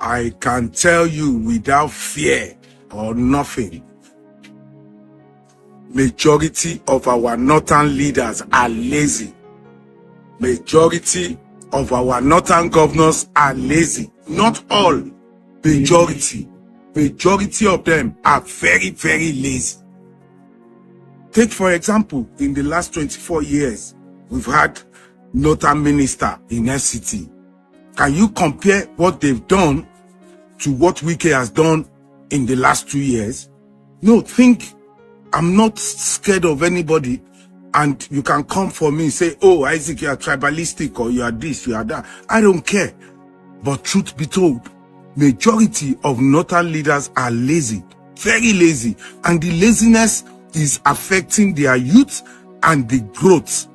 I can tell you without fear or nothing, majority of our northern leaders are lazy. Majority of our northern governors are lazy. Not all, majority. Majority of them are very, very lazy. Take, for example, in the last 24 years, we've had northern minister in FCT. Can you compare what they've done to what Wike has done in the last 2 years? No, think I'm not scared of anybody, and you can come for me and say, oh, Isaac, you are tribalistic, or you are this, you are that. I don't care. But truth be told, majority of northern leaders are lazy, very lazy, and the laziness is affecting their youth and the growth.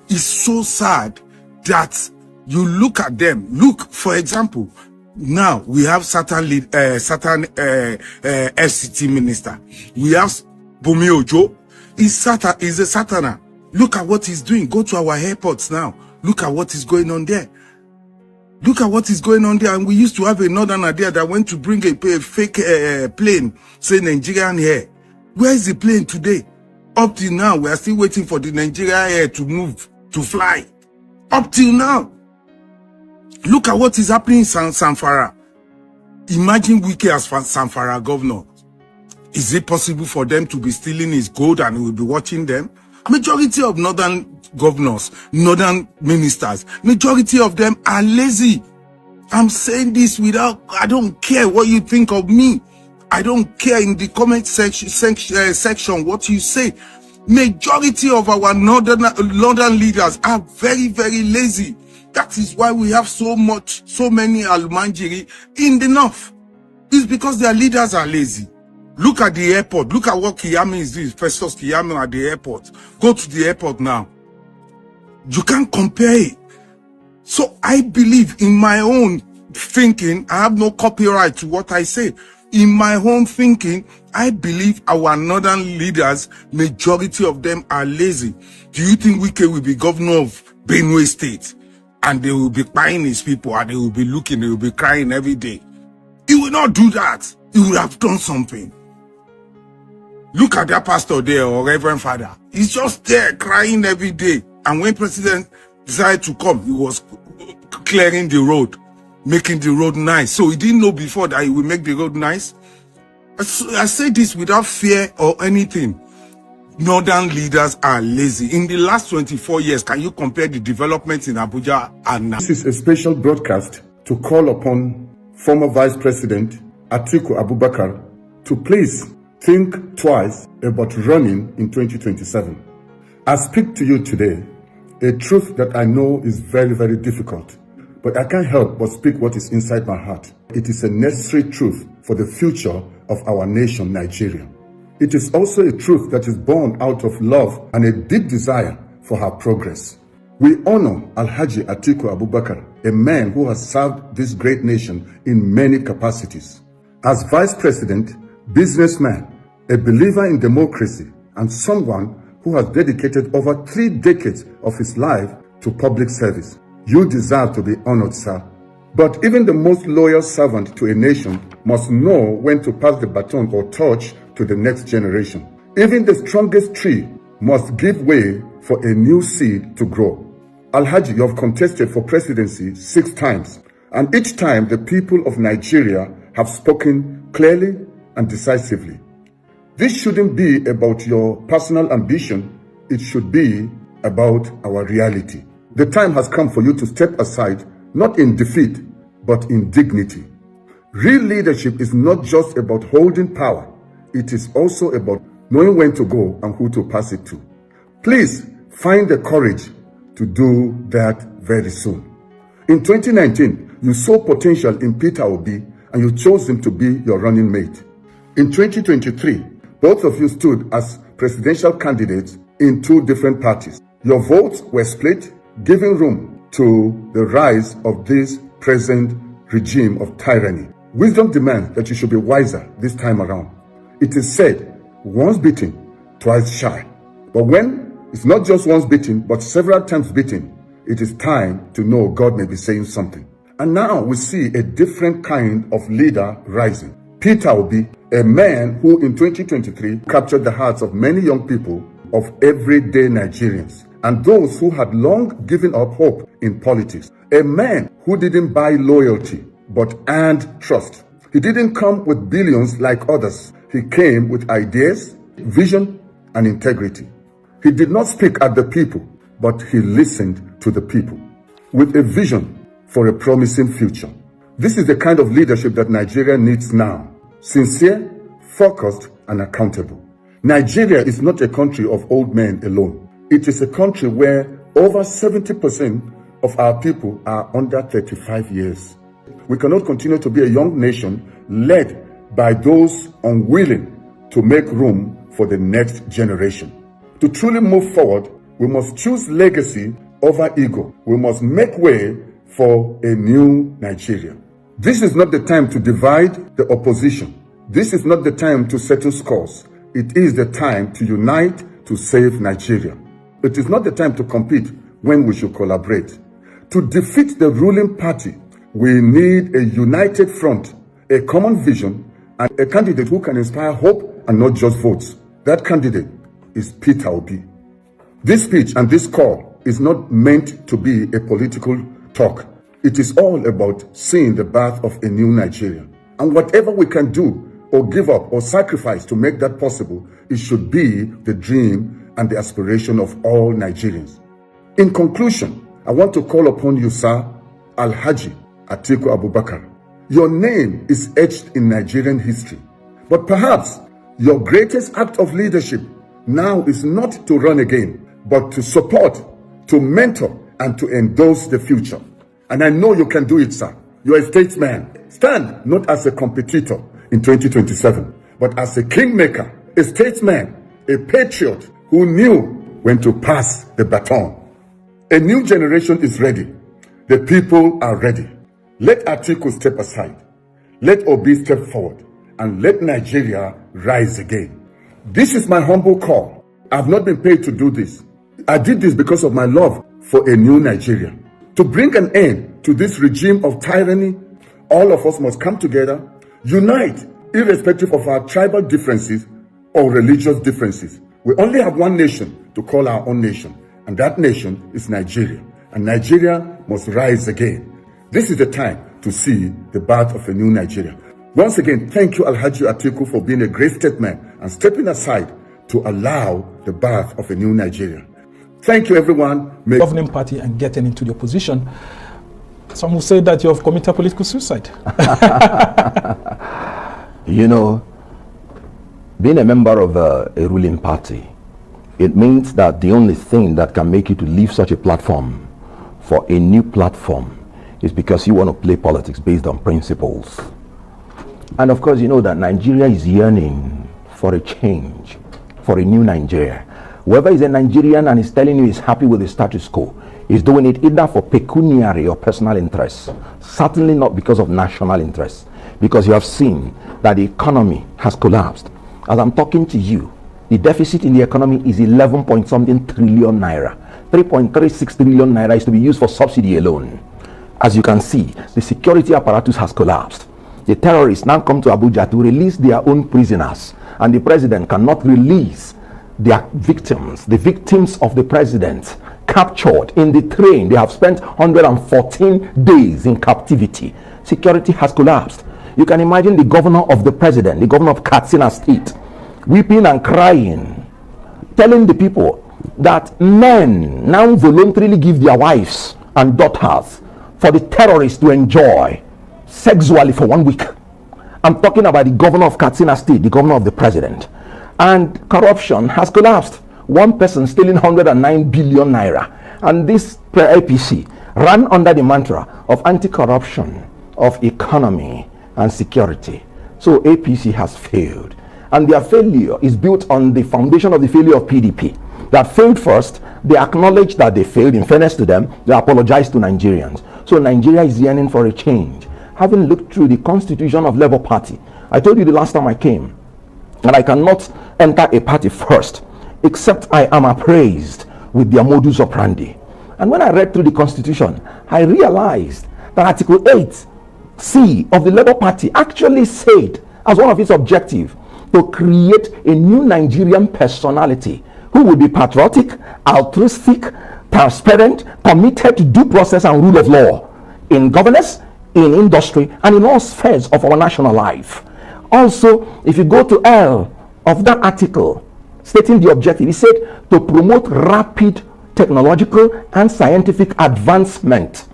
It's so sad that you look at them. Look, for example, now we have certain FCT minister. We have Bumi Ojo. He's a Sataner. Look at what he's doing. Go to our airports now. Look at what is going on there. Look at what is going on there. And we used to have a northerner there that went to bring a fake plane, say Nigerian Air. Where is the plane today? Up till now, we are still waiting for the Nigerian Air to move, to fly. Up till now. Look at what is happening in Zamfara. Imagine Wike as Zamfara governor. Is it possible for them to be stealing his gold and we will be watching them? Majority of northern governors, northern ministers, majority of them are lazy. I'm saying this without, I don't care what you think of me. I don't care in the comment section what you say. Majority of our northern leaders are very, very lazy. That is why we have so many Almanjiri in the north. It's because their leaders are lazy. Look at the airport. Look at what Kiyame is doing. Festus Kiyame at the airport. Go to the airport now. You can't compare it. So I believe in my own thinking. I have no copyright to what I say. In my own thinking, I believe our northern leaders, majority of them are lazy. Do you think Wike will be governor of Benue State and they will be buying his people and they will be looking, they will be crying every day? He will not do that. He will have done something. Look at that pastor there or Reverend Father. He's just there crying every day. And when president decided to come, he was clearing the road, making the road nice. So he didn't know before that he would make the road nice. I say this without fear or anything. Northern leaders are lazy. In the last 24 years, can you compare the developments in Abuja and now? This is a special broadcast to call upon former Vice President Atiku Abubakar to please think twice about running in 2027. I speak to you today a truth that I know is very, very difficult, but I can't help but speak what is inside my heart. It is a necessary truth for the future of our nation, Nigeria. It is also a truth that is born out of love and a deep desire for our progress. We honor Alhaji Atiku Abubakar, a man who has served this great nation in many capacities. As Vice President, businessman, a believer in democracy, and someone who has dedicated over 3 decades of his life to public service. You deserve to be honored, sir. But even the most loyal servant to a nation must know when to pass the baton or torch to the next generation. Even the strongest tree must give way for a new seed to grow. Alhaji, you have contested for presidency 6 times, and each time the people of Nigeria have spoken clearly and decisively. This shouldn't be about your personal ambition. It should be about our reality. The time has come for you to step aside, not in defeat, but in dignity. Real leadership is not just about holding power. It is also about knowing when to go and who to pass it to. Please find the courage to do that very soon. In 2019, you saw potential in Peter Obi and you chose him to be your running mate. In 2023, both of you stood as presidential candidates in 2 different parties. Your votes were split, giving room to the rise of this present regime of tyranny. Wisdom demands that you should be wiser this time around. It is said, once beaten, twice shy. But when it's not just once beaten, but several times beaten, it is time to know God may be saying something. And now we see a different kind of leader rising. Peter Obi, a man who in 2023 captured the hearts of many young people, of everyday Nigerians, and those who had long given up hope in politics. A man who didn't buy loyalty, but earned trust. He didn't come with billions like others. He came with ideas, vision, and integrity. He did not speak at the people, but he listened to the people with a vision for a promising future. This is the kind of leadership that Nigeria needs now. Sincere, focused, and accountable. Nigeria is not a country of old men alone. It is a country where over 70% of our people are under 35 years. We cannot continue to be a young nation led by those unwilling to make room for the next generation. To truly move forward, we must choose legacy over ego. We must make way for a new Nigeria. This is not the time to divide the opposition. This is not the time to settle scores. It is the time to unite to save Nigeria. It is not the time to compete when we should collaborate. To defeat the ruling party, we need a united front, a common vision, and a candidate who can inspire hope and not just votes. That candidate is Peter Obi. This speech and this call is not meant to be a political talk. It is all about seeing the birth of a new Nigeria. And whatever we can do or give up or sacrifice to make that possible, it should be the dream and the aspiration of all Nigerians. In conclusion, I want to call upon you, sir, Alhaji Atiku Abubakar. Your name is etched in Nigerian history. But perhaps your greatest act of leadership now is not to run again, but to support, to mentor, and to endorse the future. And I know you can do it, sir. You're a statesman. Stand not as a competitor in 2027, but as a kingmaker, a statesman, a patriot who knew when to pass the baton. A new generation is ready. The people are ready. Let Atiku step aside. Let Obi step forward. And let Nigeria rise again. This is my humble call. I've not been paid to do this. I did this because of my love for a new Nigeria. To bring an end to this regime of tyranny, all of us must come together, unite, irrespective of our tribal differences or religious differences. We only have one nation to call our own nation, and that nation is Nigeria. And Nigeria must rise again. This is the time to see the birth of a new Nigeria. Once again, thank you, Alhaji Atiku, for being a great statesman and stepping aside to allow the birth of a new Nigeria. Thank you, everyone. Governing party and getting into the opposition. Some will say that you have committed political suicide. You know, being a member of a ruling party, it means that the only thing that can make you to leave such a platform for a new platform is because you want to play politics based on principles. And of course, you know that Nigeria is yearning for a change, for a new Nigeria. Whoever is a Nigerian and is telling you he's happy with the status quo is doing it either for pecuniary or personal interests, certainly not because of national interests, because you have seen that the economy has collapsed. As I'm talking to you, the deficit in the economy is 11 point something trillion naira. 3.36 trillion naira is to be used for subsidy alone. As you can see, the security apparatus has collapsed. The terrorists now come to Abuja to release their own prisoners, and the president cannot release their victims, the victims of the president captured in the train. They have spent 114 days in captivity. Security has collapsed. You can imagine the governor of the president, the governor of Katsina State, weeping and crying, telling the people that men now voluntarily give their wives and daughters for the terrorists to enjoy sexually for 1 week. I'm talking about the governor of Katsina State, the governor of the president. And corruption has collapsed. One person stealing 109 billion naira. And this APC ran under the mantra of anti-corruption, of economy and security. So APC has failed. And their failure is built on the foundation of the failure of PDP. That failed first, they acknowledged that they failed. In fairness to them, they apologized to Nigerians. So Nigeria is yearning for a change. Having looked through the constitution of Labour Party, I told you the last time I came, and I cannot enter a party first except I am appraised with their modus operandi. And when I read through the constitution, I realized that Article 8C of the Labour Party actually said as one of its objectives to create a new Nigerian personality who will be patriotic, altruistic, transparent, committed to due process and rule of law in governance, in industry, and in all spheres of our national life. Also, if you go to L of that article stating the objective, he said to promote rapid technological and scientific advancement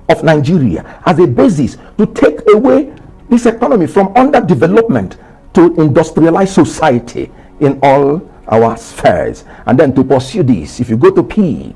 of Nigeria as a basis to take away this economy from underdevelopment to industrialized society in all our spheres. And then to pursue this, if you go to P,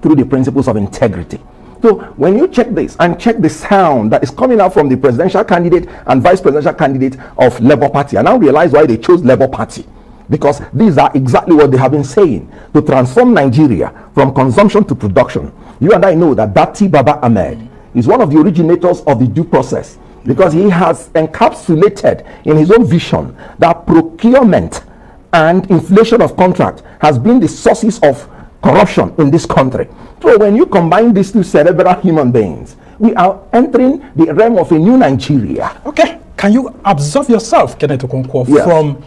through the principles of integrity. So when you check this and check the sound that is coming out from the presidential candidate and vice presidential candidate of Labour Party, I now realize why they chose Labour Party, because these are exactly what they have been saying, to transform Nigeria from consumption to production. You and I know that Dati Baba Ahmed is one of the originators of the due process, because he has encapsulated in his own vision that procurement and inflation of contract has been the sources of corruption in this country. So when you combine these two cerebral human beings, we are entering the realm of a new Nigeria. Okay, can you absolve yourself, Kenneth Okonkwo, from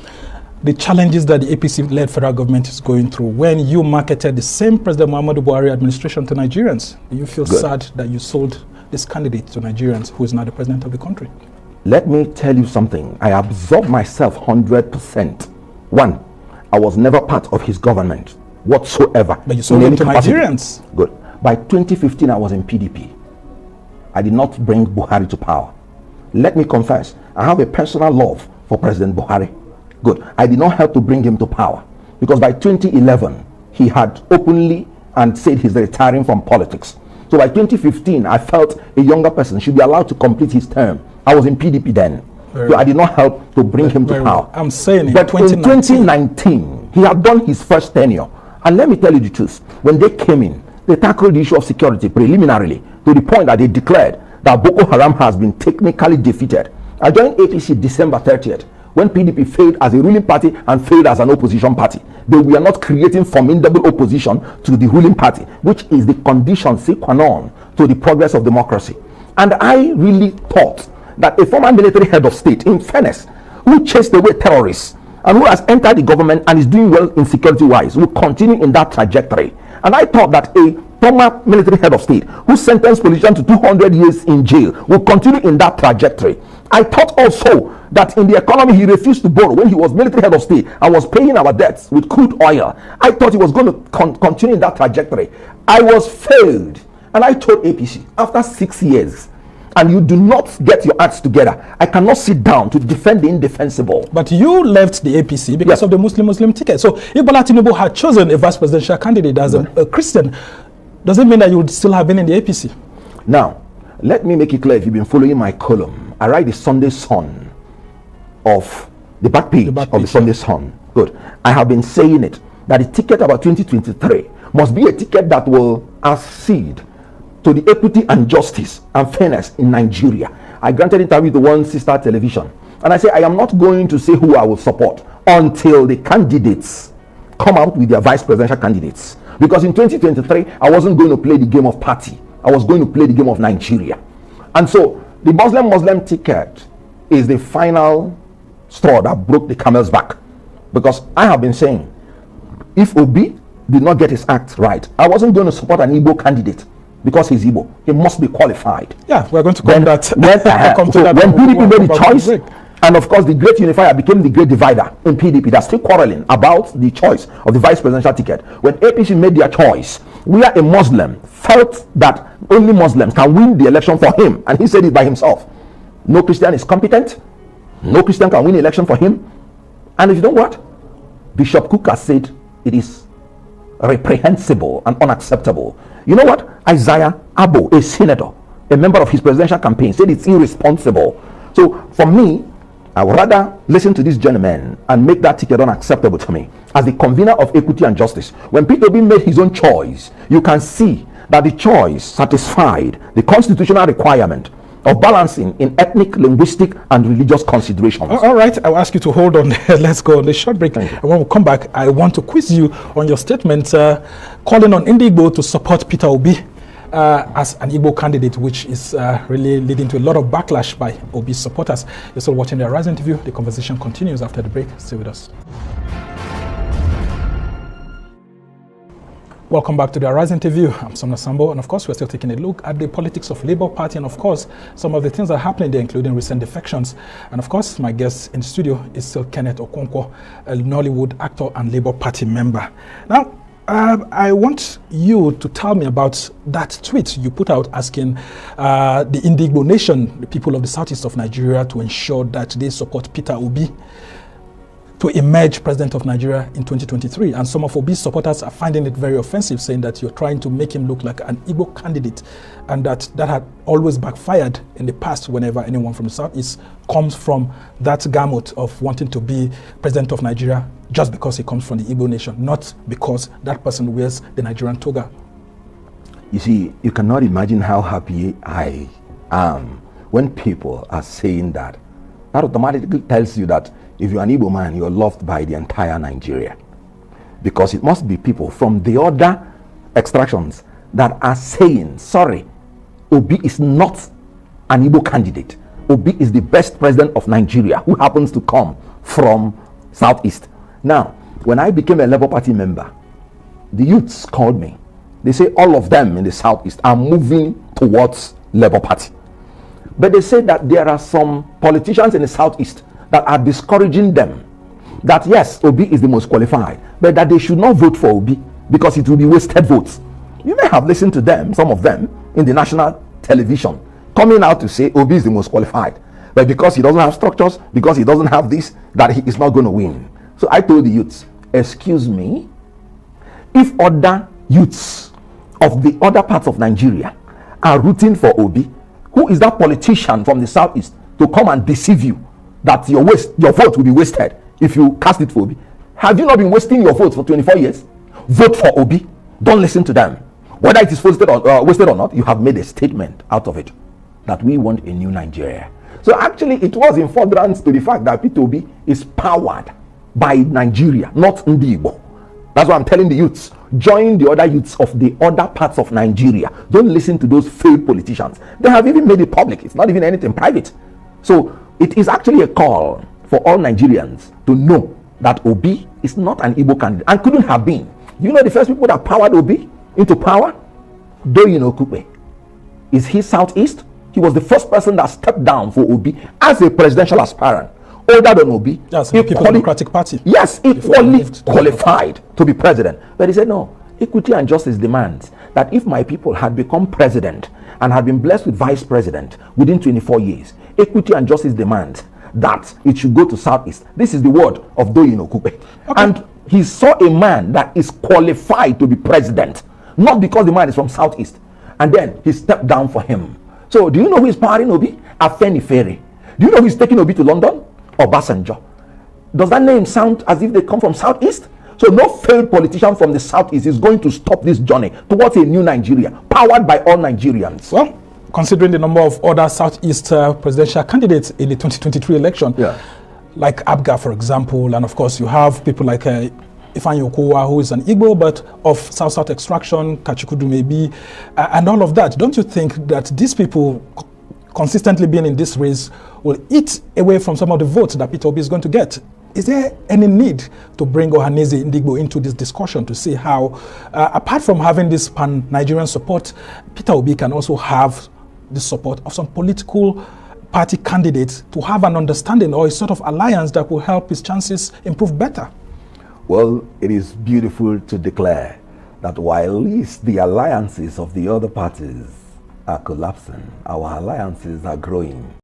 the challenges that the APC-led federal government is going through when you marketed the same President Muhammadu Buhari administration to Nigerians? Do you feel sad that you sold this candidate to Nigerians who is now the president of the country? Let me tell you something. I absolve myself 100%. One, I was never part of his government whatsoever. But you sold him to Nigerians. Good. By 2015, I was in PDP. I did not bring Buhari to power. Let me confess, I have a personal love for President Buhari. Good. I did not help to bring him to power, because by 2011, he had openly and said he's retiring from politics. So by 2015, I felt a younger person should be allowed to complete his term. I was in PDP then. So I did not help to bring him to power. I'm saying but in 2019, he had done his first tenure. And let me tell you the truth. When they came in, they tackled the issue of security preliminarily to the point that they declared that Boko Haram has been technically defeated. I joined APC December 30th when PDP failed as a ruling party and failed as an opposition party. They were not creating formidable opposition to the ruling party, which is the condition sine qua non to the progress of democracy. And I really thought that a former military head of state, in fairness, who chased away terrorists and who has entered the government and is doing well in security-wise, will continue in that trajectory. And I thought that a former military head of state who sentenced politicians to 200 years in jail will continue in that trajectory. I thought also that in the economy he refused to borrow when he was military head of state and was paying our debts with crude oil. I thought he was going to continue in that trajectory. I was failed. And I told APC, after 6 years, and you do not get your acts together, I cannot sit down to defend the indefensible. But you left the APC because of the Muslim ticket. So if Bola Tinubu had chosen a vice presidential candidate as a Christian, does it mean that you would still have been in the APC? Now, let me make it clear. If you've been following my column, I write the Sunday Sun of the back page, of the Sunday Sun. Good. I have been saying it, that the ticket about 2023 must be a ticket that will accede to the equity and justice and fairness in Nigeria. I granted interview to one sister television, and I say I am not going to say who I will support until the candidates come out with their vice presidential candidates, because in 2023 I wasn't going to play the game of party. I was going to play the game of Nigeria. And so the Muslim ticket is the final straw that broke the camel's back, because I have been saying if Obi did not get his act right, I wasn't going to support an Igbo candidate because he's Igbo. He must be qualified. Yeah, we're going to come that. When PDP made the choice, and of course the great unifier became the great divider in PDP, that's still quarreling about the choice of the vice presidential ticket. When APC made their choice, where a Muslim felt that only Muslims can win the election for him, and he said it by himself, no Christian is competent, no Christian can win the election for him. And if you know what, Bishop Cook has said it is reprehensible and unacceptable. You know what? Isaiah Abo, a senator, a member of his presidential campaign, said it's irresponsible. So for me, I would rather listen to this gentleman and make that ticket unacceptable to me as the convener of equity and justice. When Peter Obi made his own choice, you can see that the choice satisfied the constitutional requirement of balancing in ethnic, linguistic, and religious considerations. All right, I'll ask you to hold on there. Let's go on the short break. And when we come back, I want to quiz you on your statement calling on Indigbo to support Peter Obi as an Igbo candidate, which is really leading to a lot of backlash by Obi's supporters. You're still watching the Arise interview. The conversation continues after the break. Stay with us. Welcome back to the Arise interview. I'm Somna Sambo, and of course, we're still taking a look at the politics of Labour Party, and of course, some of the things that are happening there, including recent defections. And of course, my guest in the studio is still Kenneth Okonkwo, a Nollywood actor and Labour Party member. Now, I want you to tell me about that tweet you put out asking the Indigbo Nation, the people of the southeast of Nigeria, to ensure that they support Peter Obi to emerge president of Nigeria in 2023. And some of Obi's supporters are finding it very offensive, saying that you're trying to make him look like an Igbo candidate, and that had always backfired in the past whenever anyone from the southeast comes from that gamut of wanting to be president of Nigeria just because he comes from the Igbo nation, not because that person wears the Nigerian toga. You see, you cannot imagine how happy I am when people are saying that. That automatically tells you that if you're an Igbo man, you're loved by the entire Nigeria. Because it must be people from the other extractions that are saying, sorry, Obi is not an Igbo candidate. Obi is the best president of Nigeria who happens to come from Southeast. Now, when I became a Labour Party member, the youths called me. They say all of them in the Southeast are moving towards Labour Party. But they say that there are some politicians in the Southeast that are discouraging them, that yes, Obi is the most qualified, but that they should not vote for Obi because it will be wasted votes. You may have listened to them, some of them, in the national television, coming out to say Obi is the most qualified, but because he doesn't have structures, because he doesn't have this, that he is not going to win. So I told the youths, excuse me, if other youths of the other parts of Nigeria are rooting for Obi, who is that politician from the Southeast to come and deceive you that your vote will be wasted if you cast it for Obi? Have you not been wasting your votes for 24 years? Vote for Obi. Don't listen to them. Whether it is wasted or not, you have made a statement out of it that we want a new Nigeria. So actually, it was in furtherance to the fact that Peter Obi is powered by Nigeria, not Ndigbo. That's why I'm telling the youths, join the other youths of the other parts of Nigeria. Don't listen to those failed politicians. They have even made it public. It's not even anything private. So it is actually a call for all Nigerians to know that Obi is not an Igbo candidate and couldn't have been. You know the first people that powered Obi into power? Doyin Okupe. Is he Southeast? He was the first person that stepped down for Obi as a presidential aspirant. Older than Obi. That's the People Democratic Party. Yes, equally qualified to be president. But he said, no, equity and justice demands that if my people had become president and had been blessed with vice president within 24 years, equity and justice demands that it should go to Southeast. This is the word of Doyin Okupe. Okay. And he saw a man that is qualified to be president, not because the man is from Southeast. And then he stepped down for him. So do you know who is powering Obi? Afenifere. Do you know who is taking Obi to London? Obasanjo. Does that name sound as if they come from Southeast? So no failed politician from the Southeast is going to stop this journey towards a new Nigeria, powered by all Nigerians. Well, considering the number of other Southeast presidential candidates in the 2023 election, like Abga, for example, and of course you have people like Ifeanyi Okowa, who is an Igbo but of South extraction, Kachikudu maybe, and all of that. Don't you think that these people consistently being in this race will eat away from some of the votes that Peter Obi is going to get? Is there any need to bring Ohaneze Ndigbo into this discussion to see how, apart from having this pan-Nigerian support, Peter Obi can also have the support of some political party candidates to have an understanding or a sort of alliance that will help his chances improve better? Well, it is beautiful to declare that while the alliances of the other parties are collapsing, our alliances are growing.